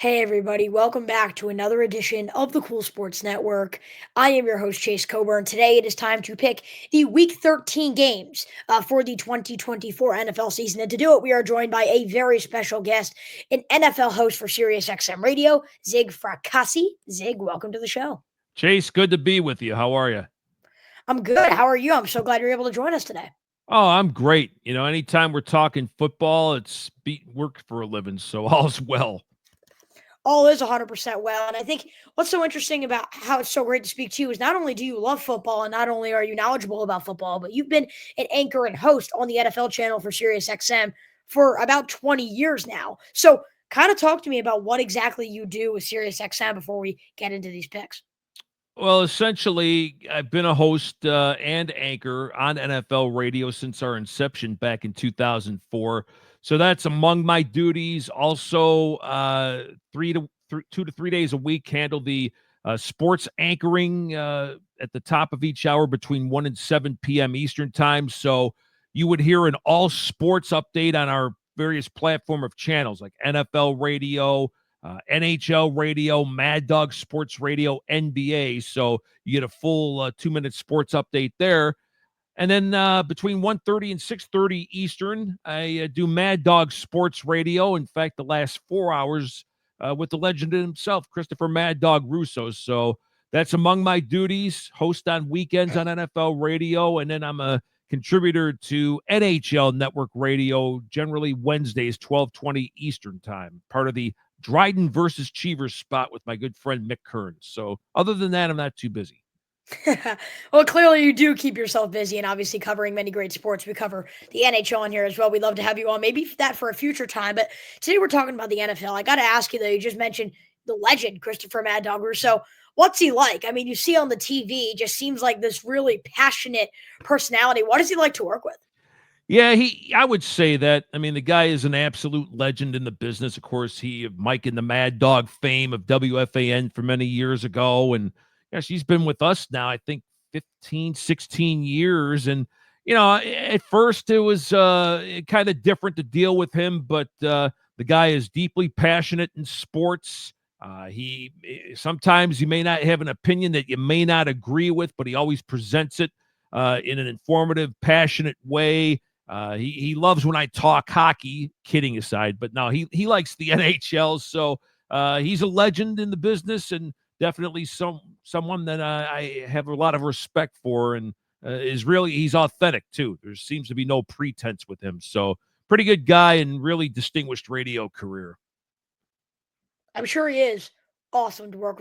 Hey, everybody, welcome back to another edition of the Cool Sports Network. I am your host, Chase Coburn. Today it is time to pick the Week 13 games for the 2024 NFL season. And to do it, we are joined by a very special guest, an NFL host for Sirius XM Radio, Zig Fracassi. Zig, welcome to the show. Chase, good to be with you. How are you? I'm good. How are you? I'm so glad you're able to join us today. Oh, I'm great. Anytime we're talking football, it's work for a living, so all's well. All is 100% well. And I think what's so interesting about how it's so great to speak to you is not only do you love football and not only are you knowledgeable about football, but you've been an anchor and host on the NFL channel for SiriusXM for about 20 years now. So kind of talk to me about what exactly you do with SiriusXM before we get into these picks. Well, essentially, I've been a host and anchor on NFL radio since our inception back in 2004. So that's among my duties. Also, 2 to 3 days a week, handle the sports anchoring at the top of each hour between 1 and 7 p.m. Eastern time. So you would hear an all sports update on our various platform of channels like NFL radio, NHL radio, Mad Dog Sports Radio, NBA. So you get a full 2-minute sports update there. And then between 1:30 and 6:30 Eastern, I do Mad Dog Sports Radio. In fact, the last 4 hours with the legend himself, Christopher Mad Dog Russo. So that's among my duties. Host on weekends on NFL Radio, and then I'm a contributor to NHL Network Radio, generally Wednesdays, 12:20 Eastern time. Part of the Dryden versus Cheevers spot with my good friend Mick Kearns. So other than that, I'm not too busy. Well, clearly you do keep yourself busy and obviously covering many great sports. We cover the NHL in here as well. We'd love to have you on, maybe that for a future time. But today we're talking about the NFL. I got to ask you, though, you just mentioned the legend, Christopher Mad Dog Russo. What's he like? I mean, you see on the TV, just seems like this really passionate personality. What does he like to work with? Yeah, I would say that. I mean, the guy is an absolute legend in the business. Of course, he Mike and the Mad Dog fame of WFAN for many years ago. And gosh, he's been with us now, I think 15, 16 years. And, at first it was kind of different to deal with him, but the guy is deeply passionate in sports. He sometimes you may not have an opinion that you may not agree with, but he always presents it in an informative, passionate way. He loves when I talk hockey, kidding aside, but no, he likes the NHL. So he's a legend in the business and definitely someone that I have a lot of respect for, and he's authentic too. There seems to be no pretense with him. So pretty good guy and really distinguished radio career. I'm sure he is awesome to work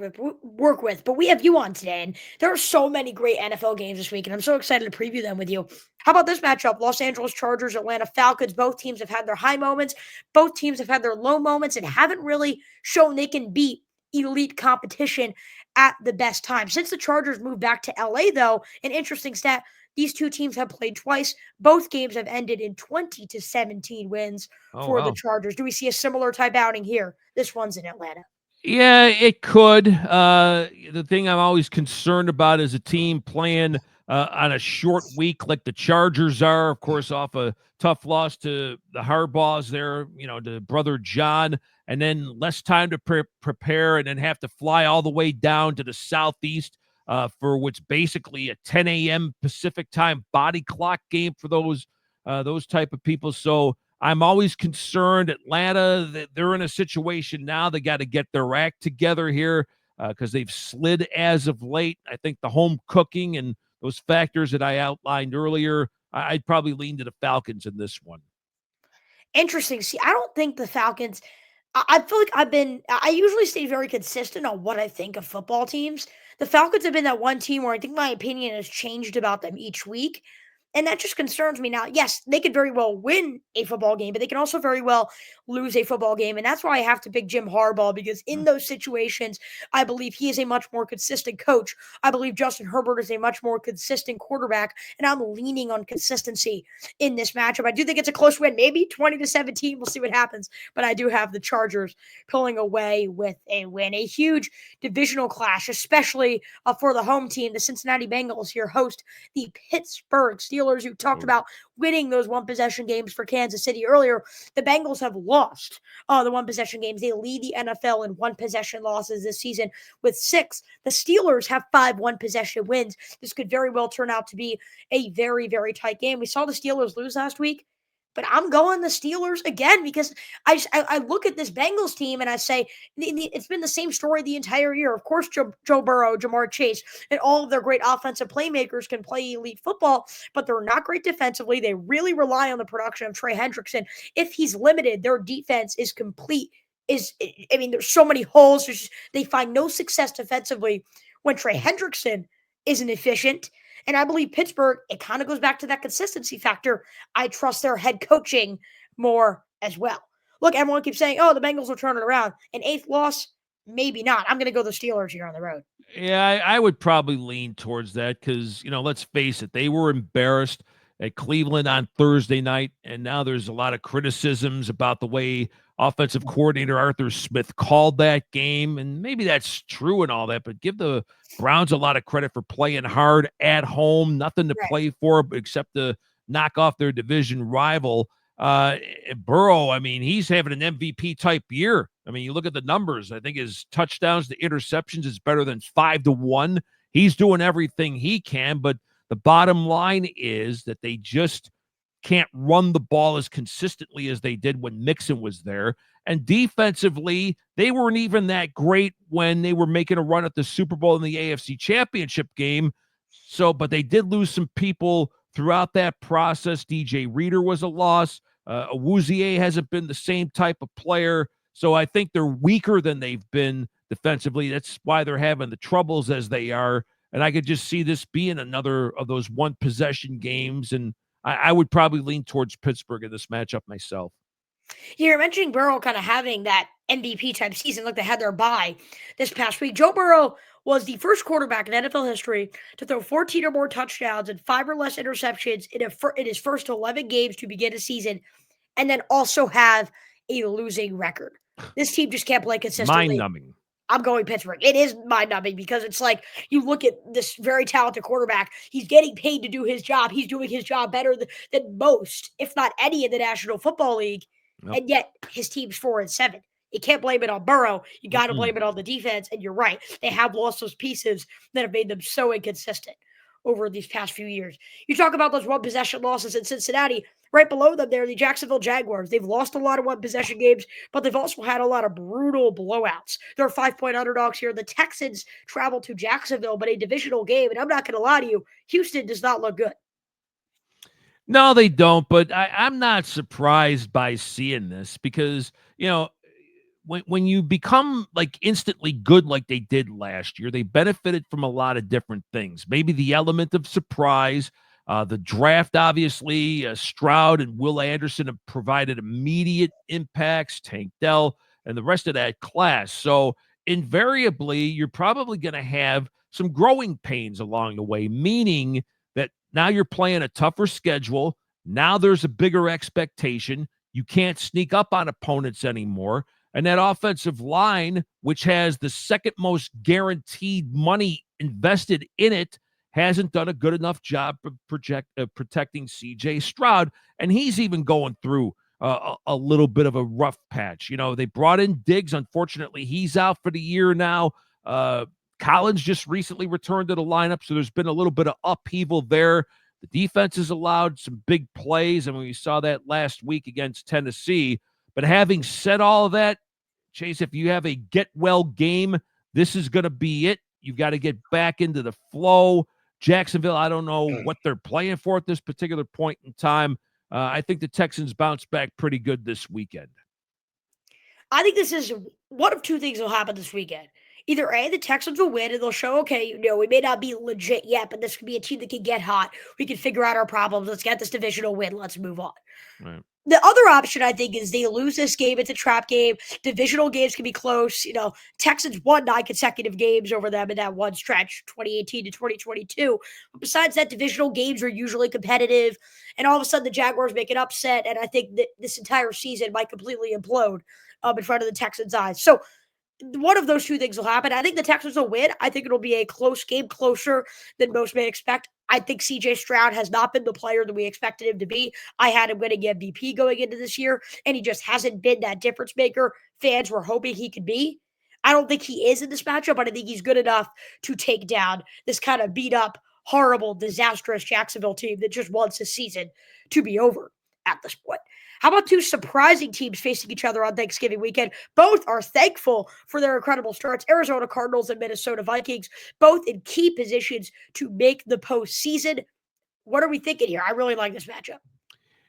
with. But we have you on today, and there are so many great NFL games this week, and I'm so excited to preview them with you. How about this matchup? Los Angeles Chargers, Atlanta Falcons. Both teams have had their high moments. Both teams have had their low moments and haven't really shown they can beat elite competition at the best time. Since the Chargers moved back to LA, though, an interesting stat. These two teams have played twice. Both games have ended in 20-17 wins Oh, for the wow. Chargers. Do we see a similar type outing here? This one's in Atlanta. Yeah, it could. The thing I'm always concerned about is a team playing on a short week like the Chargers are, of course, off a tough loss to the Harbaughs there, to brother John, and then less time to prepare and then have to fly all the way down to the Southeast for what's basically a 10 a.m. Pacific time body clock game for those type of people. So I'm always concerned. Atlanta, they're in a situation now. They got to get their act together here because they've slid as of late. I think the home cooking and those factors that I outlined earlier, I'd probably lean to the Falcons in this one. Interesting. See, I don't think the Falcons. I feel like I usually stay very consistent on what I think of football teams. The Falcons have been that one team where I think my opinion has changed about them each week. And that just concerns me now. Yes, they could very well win a football game, but they can also very well lose a football game. And that's why I have to pick Jim Harbaugh because in those situations, I believe he is a much more consistent coach. I believe Justin Herbert is a much more consistent quarterback. And I'm leaning on consistency in this matchup. I do think it's a close win, maybe 20-17. We'll see what happens. But I do have the Chargers pulling away with a win. A huge divisional clash, especially for the home team. The Cincinnati Bengals here host the Pittsburgh Steelers. Steelers. You talked Oh. about winning those one possession games for Kansas City earlier. The Bengals have lost the one possession games. They lead the NFL in one possession losses this season with 6. The Steelers have 5 one possession wins. This could very well turn out to be a very, very tight game. We saw the Steelers lose last week, but I'm going the Steelers again because I look at this Bengals team and I say it's been the same story the entire year. Of course, Joe Burrow, Jamar Chase, and all of their great offensive playmakers can play elite football, but they're not great defensively. They really rely on the production of Trey Hendrickson. If he's limited, their defense is complete. There's so many holes. They find no success defensively when Trey Hendrickson isn't efficient. And I believe Pittsburgh, it kind of goes back to that consistency factor. I trust their head coaching more as well. Look, everyone keeps saying, oh, the Bengals will turn it around. An 8th loss, maybe not. I'm going to go the Steelers here on the road. Yeah, I would probably lean towards that because, let's face it, they were embarrassed at Cleveland on Thursday night, and now there's a lot of criticisms about the way offensive coordinator Arthur Smith called that game, and maybe that's true and all that, but give the Browns a lot of credit for playing hard at home, nothing to play for except to knock off their division rival. Burrow, he's having an MVP type year. You look at the numbers. I think his touchdowns to interceptions is better than 5-1. He's doing everything he can, but the bottom line is that they just can't run the ball as consistently as they did when Mixon was there. And defensively, they weren't even that great when they were making a run at the Super Bowl in the AFC Championship game. But they did lose some people throughout that process. DJ Reader was a loss. Awuzie hasn't been the same type of player. So I think they're weaker than they've been defensively. That's why they're having the troubles as they are. And I could just see this being another of those one possession games. And I would probably lean towards Pittsburgh in this matchup myself. You're mentioning Burrow kind of having that MVP type season. Look, they had their bye this past week. Joe Burrow was the first quarterback in NFL history to throw 14 or more touchdowns and 5 or less interceptions in his first 11 games to begin a season, and then also have a losing record. This team just can't play consistently. Mind-numbing. I'm going Pittsburgh. It is mind-numbing because it's like you look at this very talented quarterback. He's getting paid to do his job. He's doing his job better than most, if not any, in the National Football League. Yep. And yet his team's 4-7. You can't blame it on Burrow. You got to blame it on the defense. And you're right. They have lost those pieces that have made them so inconsistent over these past few years. You talk about those one possession losses in Cincinnati. Right below them there, the Jacksonville Jaguars. They've lost a lot of one possession games, but they've also had a lot of brutal blowouts. They're 5-point underdogs here. The Texans travel to Jacksonville, but a divisional game. And I'm not going to lie to you, Houston does not look good. No, they don't, but I'm not surprised by seeing this because, when you become like instantly good like they did last year, they benefited from a lot of different things. Maybe the element of surprise, the draft, obviously, Stroud and Will Anderson have provided immediate impacts, Tank Dell, and the rest of that class. So invariably, you're probably going to have some growing pains along the way, meaning that now you're playing a tougher schedule. Now there's a bigger expectation. You can't sneak up on opponents anymore. And that offensive line, which has the second most guaranteed money invested in it, hasn't done a good enough job of protecting C.J. Stroud. And he's even going through a little bit of a rough patch. They brought in Diggs. Unfortunately, he's out for the year now. Collins just recently returned to the lineup, so there's been a little bit of upheaval there. The defense has allowed some big plays, and we saw that last week against Tennessee. But having said all of that, Chase, if you have a get-well game, this is going to be it. You've got to get back into the flow. Jacksonville, I don't know what they're playing for at this particular point in time. I think the Texans bounce back pretty good this weekend. I think this is one of two things will happen this weekend. Either A, the Texans will win and they'll show, okay, we may not be legit yet, but this could be a team that can get hot. We can figure out our problems. Let's get this divisional win. Let's move on. Right. The other option, I think, is they lose this game. It's a trap game. Divisional games can be close. Texans won 9 consecutive games over them in that one stretch, 2018 to 2022. But besides that, divisional games are usually competitive. And all of a sudden, the Jaguars make an upset. And I think that this entire season might completely implode in front of the Texans' eyes. So one of those two things will happen. I think the Texans will win. I think it'll be a close game, closer than most may expect. I think CJ Stroud has not been the player that we expected him to be. I had him winning MVP going into this year, and he just hasn't been that difference maker fans were hoping he could be. I don't think he is in this matchup, but I think he's good enough to take down this kind of beat up, horrible, disastrous Jacksonville team that just wants his season to be over at this point. How about two surprising teams facing each other on Thanksgiving weekend? Both are thankful for their incredible starts. Arizona Cardinals and Minnesota Vikings, both in key positions to make the postseason. What are we thinking here? I really like this matchup.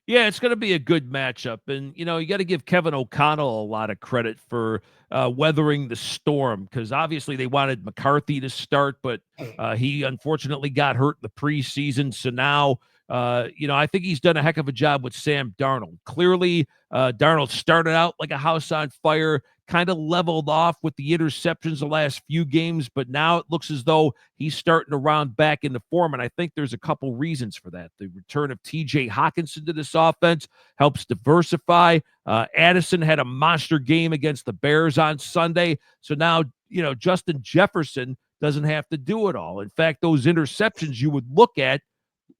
Yeah, it's going to be a good matchup. And, you got to give Kevin O'Connell a lot of credit for weathering the storm because obviously they wanted McCarthy to start, but he unfortunately got hurt in the preseason. So now, I think he's done a heck of a job with Sam Darnold. Clearly, Darnold started out like a house on fire, kind of leveled off with the interceptions the last few games, but now it looks as though he's starting to round back into form. And I think there's a couple reasons for that. The return of TJ Hawkinson to this offense helps diversify. Addison had a monster game against the Bears on Sunday. So now, Justin Jefferson doesn't have to do it all. In fact, those interceptions you would look at,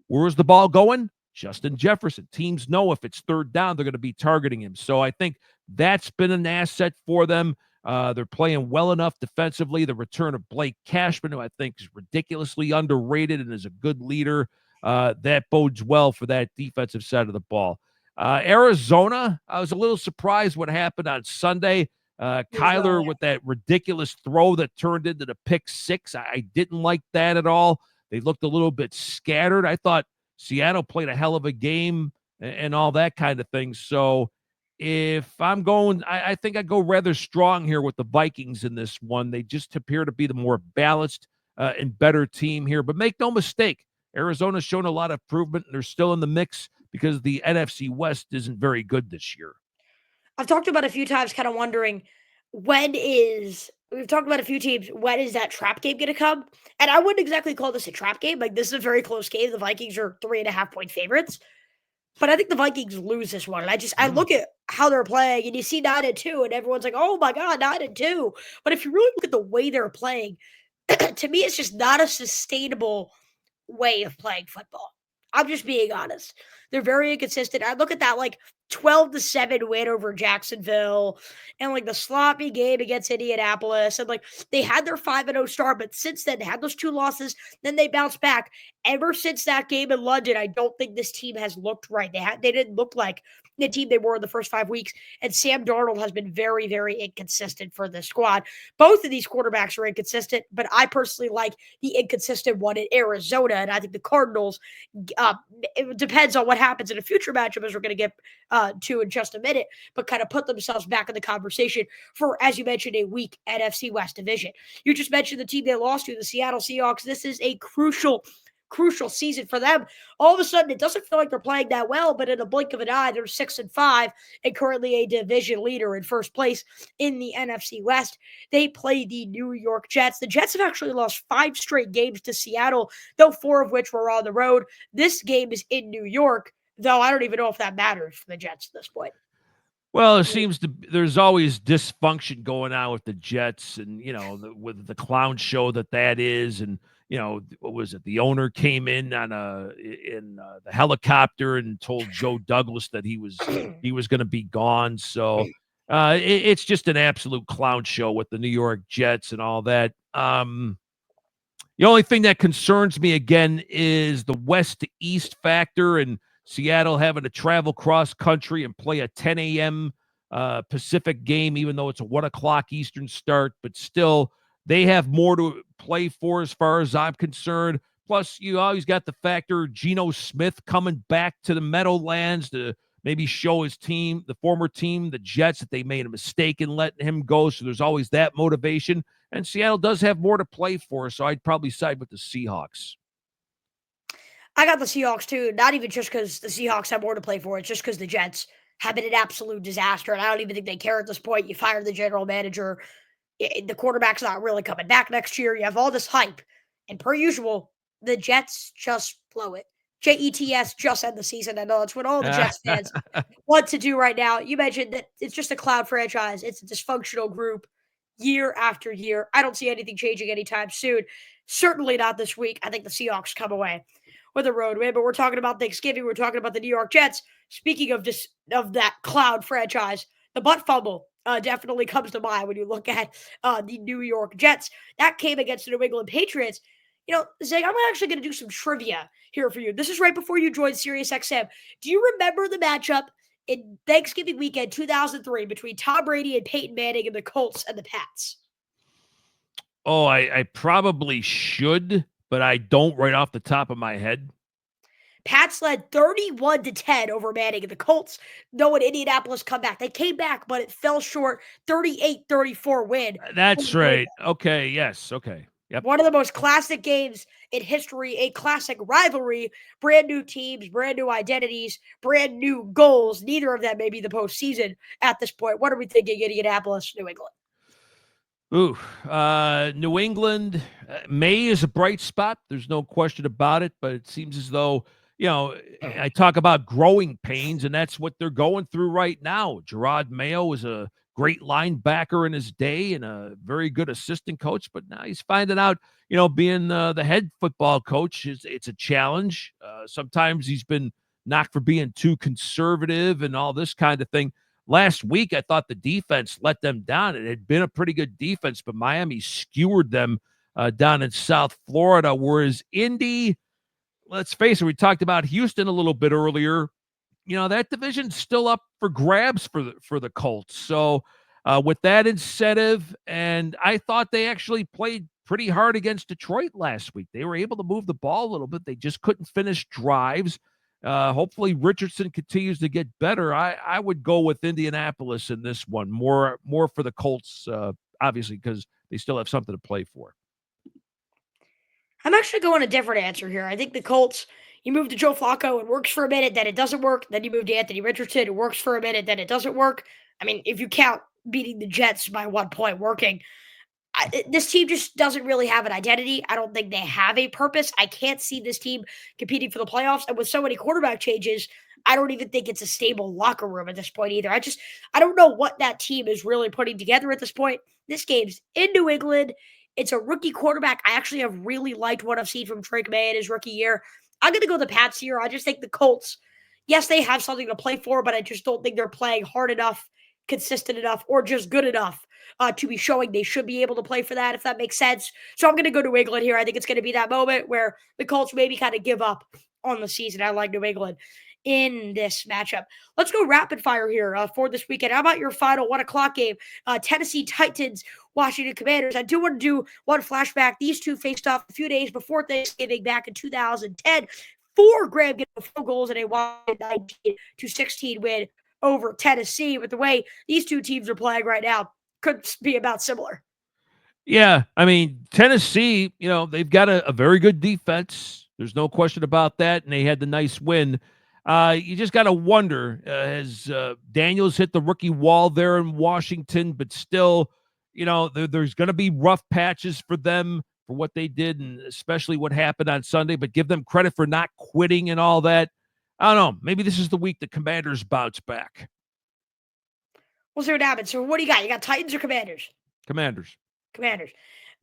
where's the ball going? Justin Jefferson. Teams know if it's third down, they're going to be targeting him. So I think that's been an asset for them. They're playing well enough defensively. The return of Blake Cashman, who I think is ridiculously underrated and is a good leader, that bodes well for that defensive side of the ball. Arizona, I was a little surprised what happened on Sunday. Kyler with that ridiculous throw that turned into the pick six. I didn't like that at all. They looked a little bit scattered. I thought Seattle played a hell of a game and all that kind of thing. So if I'm going, I think I go rather strong here with the Vikings in this one. They just appear to be the more balanced and better team here. But make no mistake, Arizona's shown a lot of improvement, and they're still in the mix because the NFC West isn't very good this year. I've talked about a few times, kind of wondering we've talked about a few teams, when is that trap game going to come? And I wouldn't exactly call this a trap game. Like, this is a very close game. The Vikings are 3.5-point favorites. But I think the Vikings lose this one. And I look at how they're playing, and you see 9-2, and everyone's like, oh my God, 9-2. But if you really look at the way they're playing, to me, it's just not a sustainable way of playing football. I'm just being honest. They're very inconsistent. I look at that 12-7 win over Jacksonville and the sloppy game against Indianapolis. And they had their 5-0 start, but since then, they had those two losses. Then they bounced back. Ever since that game in London, I don't think this team has looked right. They didn't look like the team they were in the first 5 weeks. And Sam Darnold has been very, very inconsistent for the squad. Both of these quarterbacks are inconsistent, but I personally like the inconsistent one in Arizona. And I think the Cardinals, it depends on what happens in a future matchup, as we're going to get to in just a minute, but kind of put themselves back in the conversation for, as you mentioned, a weak NFC West division. You just mentioned the team they lost to, the Seattle Seahawks. This is a crucial season for them. All of a sudden, it doesn't feel like they're playing that well, but in a blink of an eye, they're 6-5 and currently a division leader in first place in the NFC West. They play the New York Jets. The Jets have actually lost 5 straight games to Seattle, though 4 of which were on the road. This game is in New York, though I don't even know if that matters for the Jets at this point. Well, it seems there's always dysfunction going on with the Jets and, with the clown show that is. And, what was it? The owner came in on the helicopter and told Joe Douglas that he was going to be gone. So it's just an absolute clown show with the New York Jets and all that. The only thing that concerns me again is the west to east factor and Seattle having to travel cross country and play a 10 a.m. Pacific game, even though it's a 1 o'clock Eastern start, but still they have more to play for as far as I'm concerned. Plus, you always got the factor Geno Smith coming back to the Meadowlands to maybe show his team, the former team, the Jets, that they made a mistake in letting him go. So there's always that motivation. And Seattle does have more to play for, so I'd probably side with the Seahawks. I got the Seahawks too, not even just because the Seahawks have more to play for. It's just because the Jets have been an absolute disaster, and I don't even think they care at this point. You fire the general manager. The quarterback's not really coming back next year. You have all this hype, and per usual, the Jets just blow it. Jets just end the season. I know that's what all the Jets fans want to do right now. You mentioned that it's just a cloud franchise. It's a dysfunctional group year after year. I don't see anything changing anytime soon. Certainly not this week. I think the Seahawks come away with a road win, but we're talking about Thanksgiving. We're talking about the New York Jets. Speaking of just of that cloud franchise, the butt fumble definitely comes to mind when you look at the New York Jets. That came against the New England Patriots. Zach, I'm actually going to do some trivia here for you. This is right before you joined Sirius XM. Do you remember the matchup in Thanksgiving weekend 2003 between Tom Brady and Peyton Manning and the Colts and the Pats? Oh, I probably should, but I don't right off the top of my head. Pats led 31-10 over Manning, and the Colts, though in Indianapolis, come back. They came back, but it fell short. 38-34 win. That's right. Okay. Yes. Okay. Yep. One of the most classic games in history, a classic rivalry, brand new teams, brand new identities, brand new goals. Neither of them may be the postseason at this point. What are we thinking, Indianapolis, New England? Ooh, New England, May is a bright spot. There's no question about it, but it seems as though, I talk about growing pains, and that's what they're going through right now. Gerard Mayo was a great linebacker in his day and a very good assistant coach, but now he's finding out, being the head football coach, it's a challenge. Sometimes he's been knocked for being too conservative and all this kind of thing. Last week, I thought the defense let them down. It had been a pretty good defense, but Miami skewered them down in South Florida, whereas Indy, let's face it, we talked about Houston a little bit earlier. That division's still up for grabs for the Colts. So with that incentive, and I thought they actually played pretty hard against Detroit last week. They were able to move the ball a little bit. They just couldn't finish drives. Hopefully Richardson continues to get better. I would go with Indianapolis in this one, more for the Colts, obviously, because they still have something to play for. I'm actually going a different answer here. I think the Colts, you move to Joe Flacco, it works for a minute, then it doesn't work. Then you move to Anthony Richardson, it works for a minute, then it doesn't work. I mean, if you count beating the Jets by 1 point working, this team just doesn't really have an identity. I don't think they have a purpose. I can't see this team competing for the playoffs. And with so many quarterback changes, I don't even think it's a stable locker room at this point either. I don't know what that team is really putting together at this point. This game's in New England. It's a rookie quarterback. I actually have really liked what I've seen from Drake May in his rookie year. I'm going to go the Pats here. I just think the Colts, yes, they have something to play for, but I just don't think they're playing hard enough, consistent enough, or just good enough to be showing they should be able to play for that, if that makes sense. So I'm going to go New England here. I think it's going to be that moment where the Colts maybe kind of give up on the season. I like New England in this matchup. Let's go rapid fire here for this weekend. How about your final 1 o'clock game? Tennessee Titans, Washington Commanders. I do want to do one flashback. These two faced off a few days before Thanksgiving back in 2010. 4 Graham getting field goals in a 19-16 win over Tennessee. But the way these two teams are playing right now could be about similar. Yeah, I mean, Tennessee, they've got a very good defense. There's no question about that, and they had the nice win. You just got to wonder, has Daniels hit the rookie wall there in Washington, but still, there's going to be rough patches for them for what they did, and especially what happened on Sunday, but give them credit for not quitting and all that. I don't know. Maybe this is the week the Commanders bounce back. We'll see what happens. So what do you got? You got Titans or Commanders? Commanders.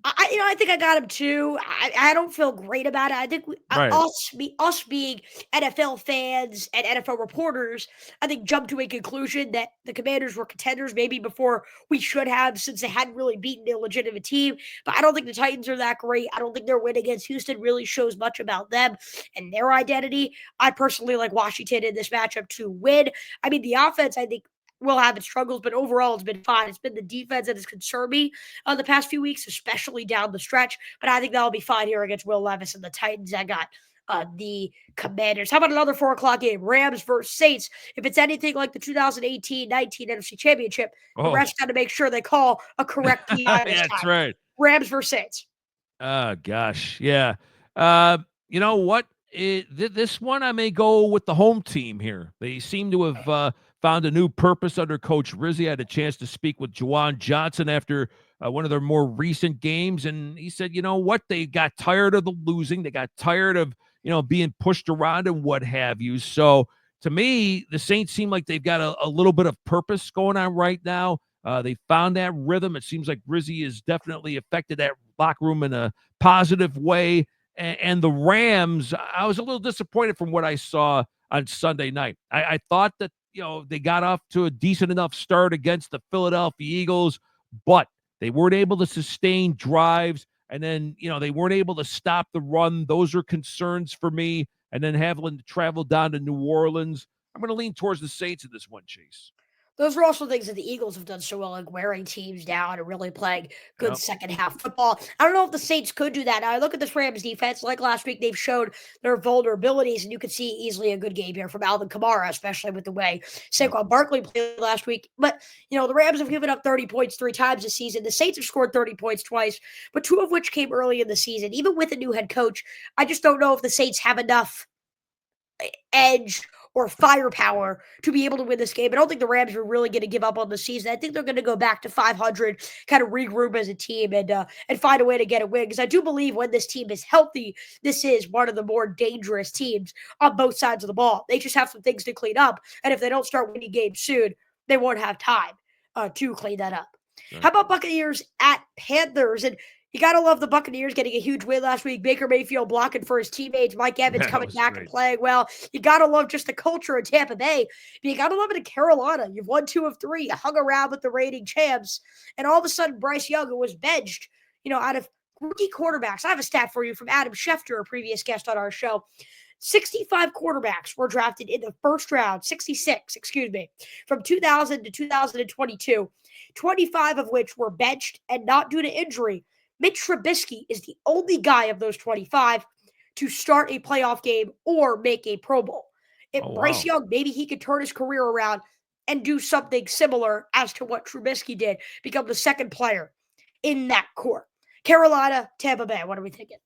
I think I got him too. I don't feel great about it. I think Right. us being NFL fans and NFL reporters, I think jumped to a conclusion that the Commanders were contenders maybe before we should have, since they hadn't really beaten a legitimate team. But I don't think the Titans are that great. I don't think their win against Houston really shows much about them and their identity. I personally like Washington in this matchup to win. I mean, the offense, I think, will have its struggles, but overall it's been fine. It's been the defense that has concerned me the past few weeks, especially down the stretch. But I think that'll be fine here against Will Levis and the Titans. I got the Commanders. How about another 4 o'clock game? Rams versus Saints. If it's anything like the 2018-19 NFC Championship, the refs got to make sure they call a correct PI this That's time. right. Rams versus Saints. Oh, gosh. Yeah. You know what? This one, I may go with the home team here. They seem to have found a new purpose under Coach Rizzi. I had a chance to speak with Juwan Johnson after one of their more recent games, and he said, you know what? They got tired of the losing. They got tired of, being pushed around and what have you. So to me, the Saints seem like they've got a little bit of purpose going on right now. They found that rhythm. It seems like Rizzi has definitely affected that locker room in a positive way. and the Rams, I was a little disappointed from what I saw on Sunday night. I thought that, they got off to a decent enough start against the Philadelphia Eagles, but they weren't able to sustain drives. And then, they weren't able to stop the run. Those are concerns for me. And then having to travel down to New Orleans, I'm going to lean towards the Saints in this one, Chase. Those are also things that the Eagles have done so well, like wearing teams down and really playing good Yep. second half football. I don't know if the Saints could do that. Now, I look at this Rams defense, like last week, they've showed their vulnerabilities, and you could see easily a good game here from Alvin Kamara, especially with the way Yep. Saquon Barkley played last week. But, the Rams have given up 30 points 3 times this season. The Saints have scored 30 points twice, but 2 of which came early in the season. Even with a new head coach, I just don't know if the Saints have enough edge or firepower to be able to win this game. I don't think the Rams are really going to give up on the season. I think they're going to go back to 500, kind of regroup as a team and find a way to get a win. Because I do believe when this team is healthy, this is one of the more dangerous teams on both sides of the ball. They just have some things to clean up, and if they don't start winning games soon, they won't have time to clean that up. Right. How about Buccaneers at Panthers? And you got to love the Buccaneers getting a huge win last week. Baker Mayfield blocking for his teammates. Mike Evans coming back and playing well. You got to love just the culture in Tampa Bay. But you got to love it in Carolina. You've won 2 of 3. You hung around with the reigning champs. And all of a sudden, Bryce Young, who was benched, out of rookie quarterbacks. I have a stat for you from Adam Schefter, a previous guest on our show. 65 quarterbacks were drafted in the first round, 66, from 2000 to 2022, 25 of which were benched and not due to injury. Mitch Trubisky is the only guy of those 25 to start a playoff game or make a Pro Bowl. If Bryce Young, maybe he could turn his career around and do something similar as to what Trubisky did, become the second player in that core. Carolina, Tampa Bay, what are we thinking?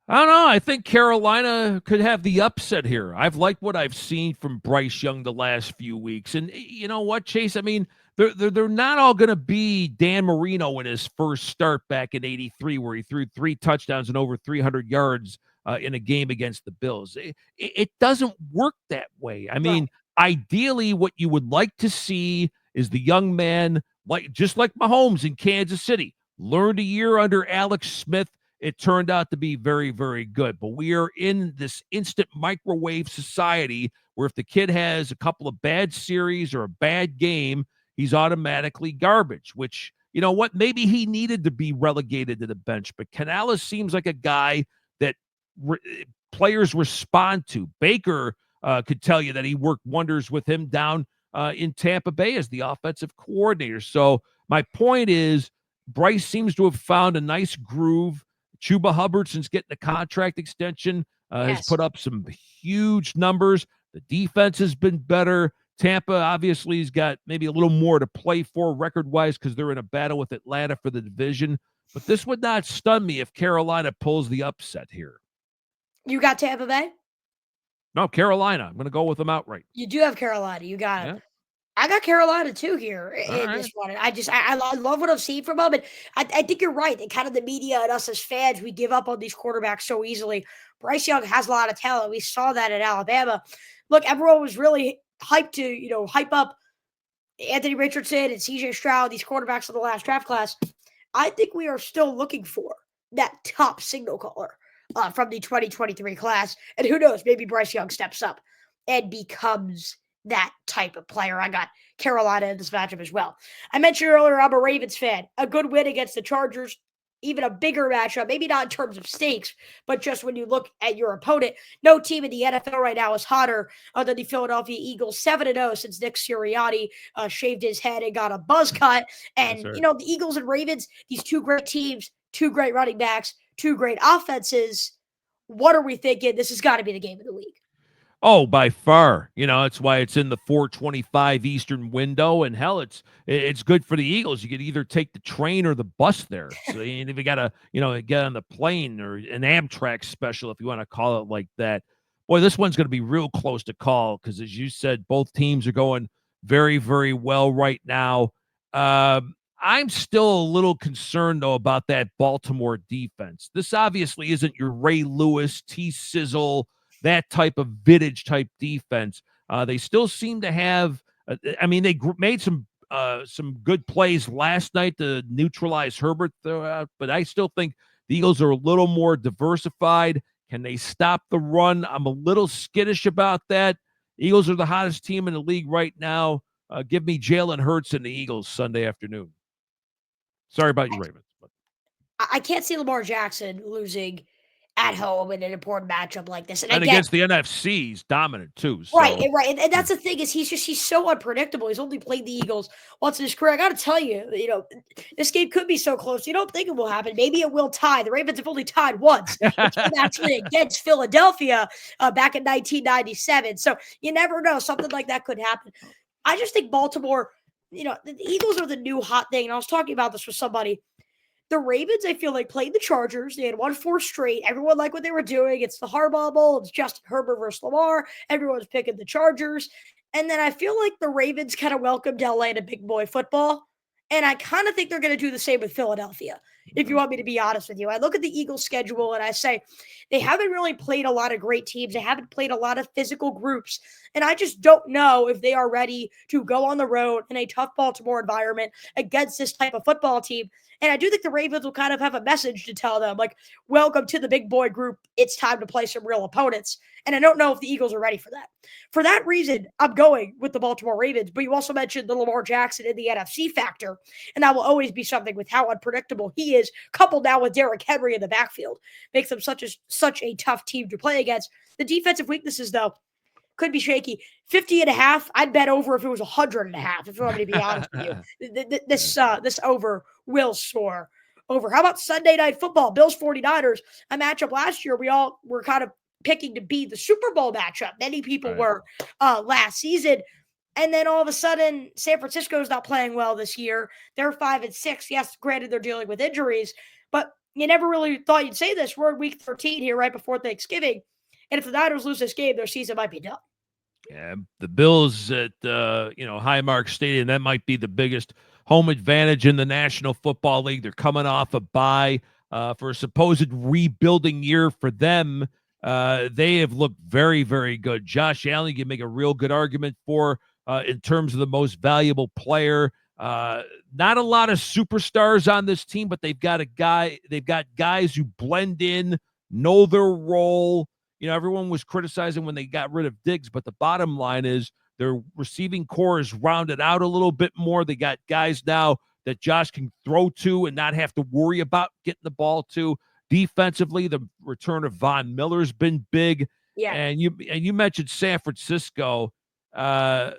I don't know. I think Carolina could have the upset here. I've liked what I've seen from Bryce Young the last few weeks. And you know what, Chase? I mean, they're not all going to be Dan Marino in his first start back in '83, where he threw 3 touchdowns and over 300 yards in a game against the Bills. It doesn't work that way. I mean, ideally, what you would like to see is the young man, just like Mahomes in Kansas City, learned a year under Alex Smith. It turned out to be very, very good. But we are in this instant microwave society where if the kid has a couple of bad series or a bad game, he's automatically garbage, which, you know what, maybe he needed to be relegated to the bench. But Canales seems like a guy that players respond to. Baker could tell you that he worked wonders with him down in Tampa Bay as the offensive coordinator. So my point is, Bryce seems to have found a nice groove. Chuba Hubbard, getting the contract extension, has put up some huge numbers. The defense has been better. Tampa obviously has got maybe a little more to play for record-wise because they're in a battle with Atlanta for the division. But this would not stun me if Carolina pulls the upset here. You got Tampa Bay? No, Carolina. I'm going to go with them outright. You do have Carolina. You got it. I got Carolina too here in this one. I love what I've seen from them. And I think you're right. And kind of the media and us as fans, we give up on these quarterbacks so easily. Bryce Young has a lot of talent. We saw that at Alabama. Look, everyone was really hyped to, hype up Anthony Richardson and CJ Stroud, these quarterbacks of the last draft class. I think we are still looking for that top signal caller from the 2023 class. And who knows, maybe Bryce Young steps up and becomes that type of player. I got Carolina in this matchup as well. I mentioned earlier, I'm a Ravens fan. A good win against the Chargers, even a bigger matchup, maybe not in terms of stakes, but just when you look at your opponent. No team in the NFL right now is hotter than the Philadelphia Eagles, 7-0 since Nick Sirianni shaved his head and got a buzz cut. And, the Eagles and Ravens, these 2 great teams, 2 great running backs, 2 great offenses. What are we thinking? This has got to be the game of the week. Oh, by far. That's why it's in the 4:25 Eastern window. And hell, it's good for the Eagles. You could either take the train or the bus there. So if you got to, get on the plane or an Amtrak special, if you want to call it like that. Boy, this one's going to be real close to call because, as you said, both teams are going very, very well right now. I'm still a little concerned, though, about that Baltimore defense. This obviously isn't your Ray Lewis, T-Sizzle, that type of vintage type defense. They still seem to have, they made some good plays last night to neutralize Herbert, but I still think The Eagles are a little more diversified. Can they stop the run? I'm a little skittish about that. Eagles are the hottest team in the league right now. Give me Jalen Hurts and the Eagles Sunday afternoon. Sorry about you, Ravens. But. I can't see Lamar Jackson losing at home in an important matchup like this. And And again, against the NFC, he's dominant too. right, So and that's the thing is he's so unpredictable. He's only played the Eagles once in his career. I got to tell you, this game could be so close. You don't think it will happen. Maybe it will tie. The Ravens have only tied once. It's been actually against Philadelphia back in 1997. So you never know. Something like that could happen. I just think Baltimore, the Eagles are the new hot thing. And I was talking about this with somebody. The Ravens, I feel like, played the Chargers. They had won 4 straight. Everyone liked what they were doing. It's the Harbaugh Bowl. It's Justin Herbert versus Lamar. Everyone's picking the Chargers. And then I feel like the Ravens kind of welcomed LA to big boy football. And I kind of think they're going to do the same with Philadelphia, if you want me to be honest with you. I look at the Eagles schedule and I say they haven't really played a lot of great teams. They haven't played a lot of physical groups. And I just don't know if they are ready to go on the road in a tough Baltimore environment against this type of football team. And I do think the Ravens will kind of have a message to tell them, like, welcome to the big boy group. It's time to play some real opponents. And I don't know if the Eagles are ready for that. For that reason, I'm going with the Baltimore Ravens. But you also mentioned the Lamar Jackson and the NFC factor. And that will always be something with how unpredictable he is, coupled now with Derrick Henry in the backfield. Makes them such a tough team to play against. The defensive weaknesses, though, could be shaky. 50.5, I'd bet over if it was 100.5, if you want me to be honest with you. This over will soar over. How about Sunday Night Football? Bills 49ers, a matchup last year we all were kind of picking to be the Super Bowl matchup. Many people were last season. And then all of a sudden, San Francisco's not playing well this year. They're 5-6. Yes, granted, they're dealing with injuries, but you never really thought you'd say this. We're in week 13 here right before Thanksgiving. And if the Niners lose this game, their season might be done. Yeah, the Bills at Highmark Stadium, that might be the biggest home advantage in the National Football League. They're coming off a bye for a supposed rebuilding year for them. They have looked very, very good. Josh Allen, you can make a real good argument for in terms of the most valuable player. Not a lot of superstars on this team, but they've got guys who blend in, know their role. Everyone was criticizing when they got rid of Diggs, but the bottom line is their receiving core is rounded out a little bit more. They got guys now that Josh can throw to and not have to worry about getting the ball to. Defensively, the return of Von Miller's been big. Yeah. And you mentioned San Francisco. Will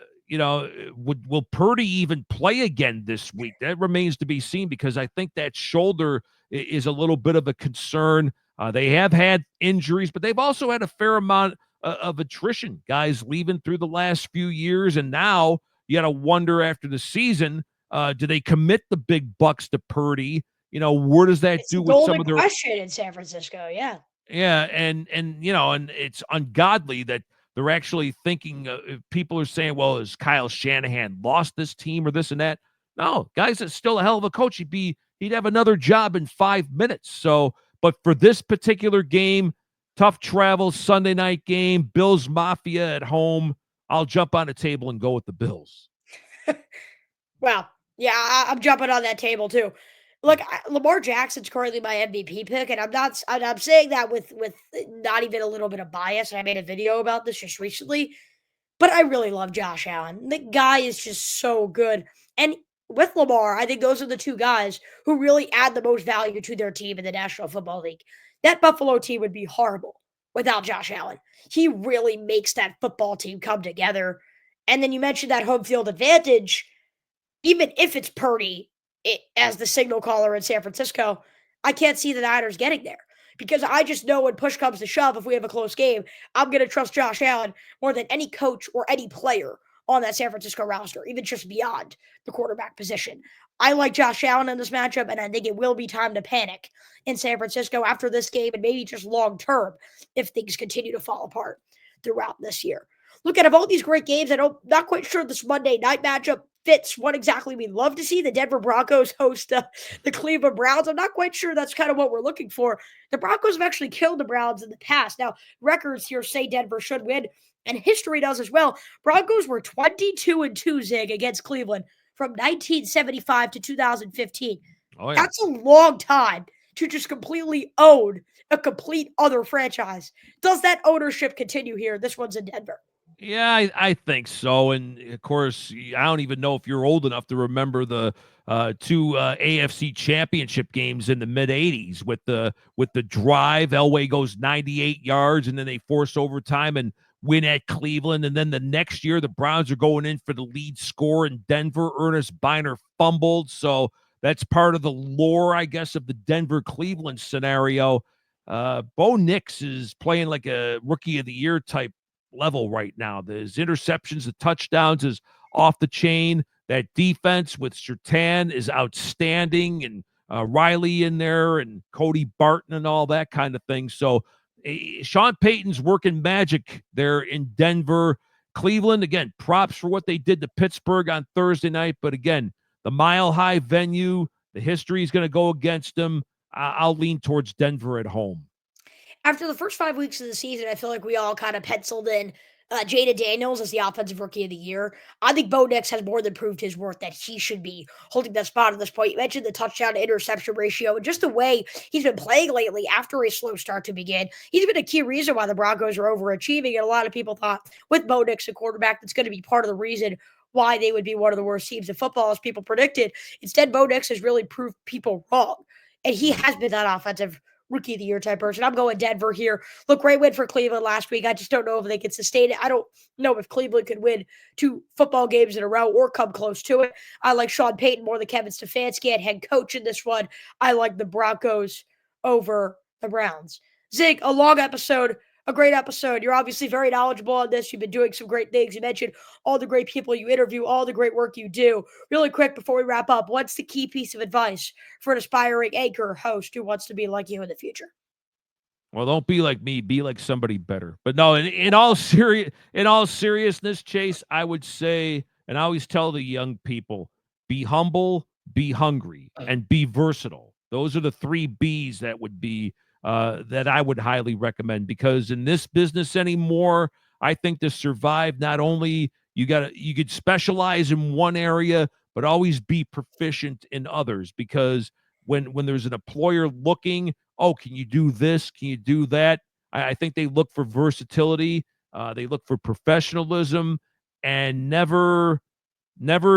Purdy even play again this week? That remains to be seen because I think that shoulder is a little bit of a concern. They have had injuries, but they've also had a fair amount of attrition, guys leaving through the last few years. And now you got to wonder after the season, do they commit the big bucks to Purdy? Where does that do with some of their question in San Francisco? Yeah. Yeah. And it's ungodly that they're actually thinking people are saying, well, is Kyle Shanahan lost this team or this and that? No, guys, that's still a hell of a coach. He'd have another job in 5 minutes. So, but for this particular game, tough travel, Sunday night game, Bills Mafia at home, I'll jump on a table and go with the Bills. Well, yeah, I'm jumping on that table too. Look, Lamar Jackson's currently my MVP pick, and I'm saying that with not even a little bit of bias. And I made a video about this just recently, but I really love Josh Allen. The guy is just so good, and with Lamar, I think those are the two guys who really add the most value to their team in the National Football League. That Buffalo team would be horrible without Josh Allen. He really makes that football team come together. And then you mentioned that home field advantage. Even if it's Purdy as the signal caller in San Francisco, I can't see the Niners getting there because I just know when push comes to shove, if we have a close game, I'm going to trust Josh Allen more than any coach or any player on that San Francisco roster, even just beyond the quarterback position. I like Josh Allen in this matchup, and I think it will be time to panic in San Francisco after this game and maybe just long term if things continue to fall apart throughout this year. Look at all these great games. Not quite sure this Monday night matchup fits what exactly we'd love to see. The Denver Broncos host the Cleveland Browns. I'm not quite sure that's kind of what we're looking for. The Broncos have actually killed the Browns in the past. Now, records here say Denver should win, and history does as well. Broncos were 22-2, Zig, against Cleveland from 1975 to 2015. Oh, yeah. That's a long time to just completely own a complete other franchise. Does that ownership continue here? This one's in Denver. Yeah, I think so. And of course, I don't even know if you're old enough to remember the two AFC championship games in the mid 80s with the drive. Elway goes 98 yards and then they force overtime and win at Cleveland. And then the next year, the Browns are going in for the lead score in Denver. Ernest Biner fumbled. So that's part of the lore, I guess, of the Denver Cleveland scenario. Bo Nix is playing like a rookie of the year type level right now. His interceptions, the touchdowns is off the chain. That defense with Surtain is outstanding, and Riley in there, and Cody Barton, and all that kind of thing. So Sean Payton's working magic there in Denver. Cleveland, again, props for what they did to Pittsburgh on Thursday night. But again, the Mile High venue, the history is going to go against them. I'll lean towards Denver at home. After the first 5 weeks of the season, I feel like we all kind of penciled in Jada Daniels as the offensive rookie of the year. I think Bo Nix has more than proved his worth that he should be holding that spot at this point. You mentioned the touchdown to interception ratio and just the way he's been playing lately after a slow start to begin. He's been a key reason why the Broncos are overachieving. And a lot of people thought with Bo Nix, a quarterback, that's going to be part of the reason why they would be one of the worst teams in football, as people predicted. Instead, Bo Nix has really proved people wrong. And he has been that offensive rookie of the year type person. I'm going Denver here. Look, great win for Cleveland last week. I just don't know if they can sustain it. I don't know if Cleveland could win 2 football games in a row or come close to it. I like Sean Payton more than Kevin Stefanski at head coach in this one. I like the Broncos over the Browns. Zig, a long episode, a great episode. You're obviously very knowledgeable on this. You've been doing some great things. You mentioned all the great people you interview, all the great work you do. Really quick before we wrap up, what's the key piece of advice for an aspiring anchor host who wants to be like you in the future? Well, don't be like me. Be like somebody better. But no, in all seriousness, Chase, I would say, and I always tell the young people, be humble, be hungry, and be versatile. Those are the 3 B's that would be that I would highly recommend, because in this business anymore, I think to survive, not only you could specialize in one area, but always be proficient in others, because when there's an employer looking, oh, can you do this? Can you do that? I think they look for versatility. They look for professionalism, and never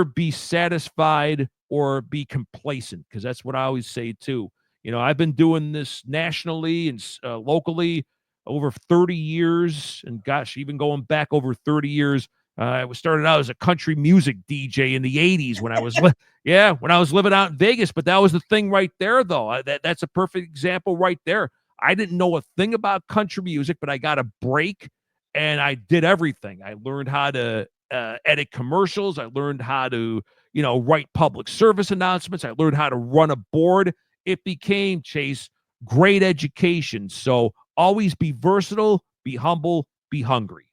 be satisfied or be complacent, because that's what I always say too. You know, I've been doing this nationally and locally over 30 years, and gosh, even going back over 30 years. I was started out as a country music DJ in the 80s when I was when I was living out in Vegas. But that was the thing right there, though. That's a perfect example right there. I didn't know a thing about country music, but I got a break and I did everything. I learned how to edit commercials. I learned how to, write public service announcements. I learned how to run a board. It became, Chase, great education. So always be versatile, be humble, be hungry.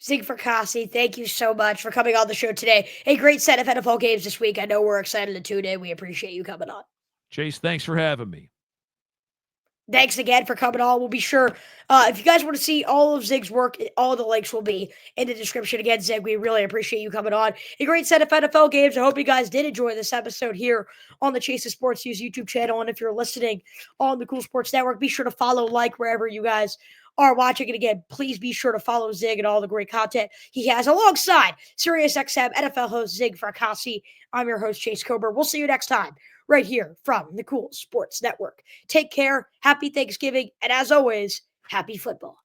Zig Fracassi, thank you so much for coming on the show today. A great set of NFL games this week. I know we're excited to tune in. We appreciate you coming on. Chase, thanks for having me. Thanks again for coming on. We'll be sure, if you guys want to see all of Zig's work, all the links will be in the description. Again, Zig, we really appreciate you coming on. A great set of NFL games. I hope you guys did enjoy this episode here on the Chase of Sports News YouTube channel. And if you're listening on the Cool Sports Network, be sure to follow, like, wherever you guys are watching it. Again, please be sure to follow Zig and all the great content he has alongside Sirius XM NFL host Zig Fracassi. I'm your host, Chase Coburn. We'll see you next time right here from the Cool Sports Network. Take care. Happy Thanksgiving. And as always, happy football.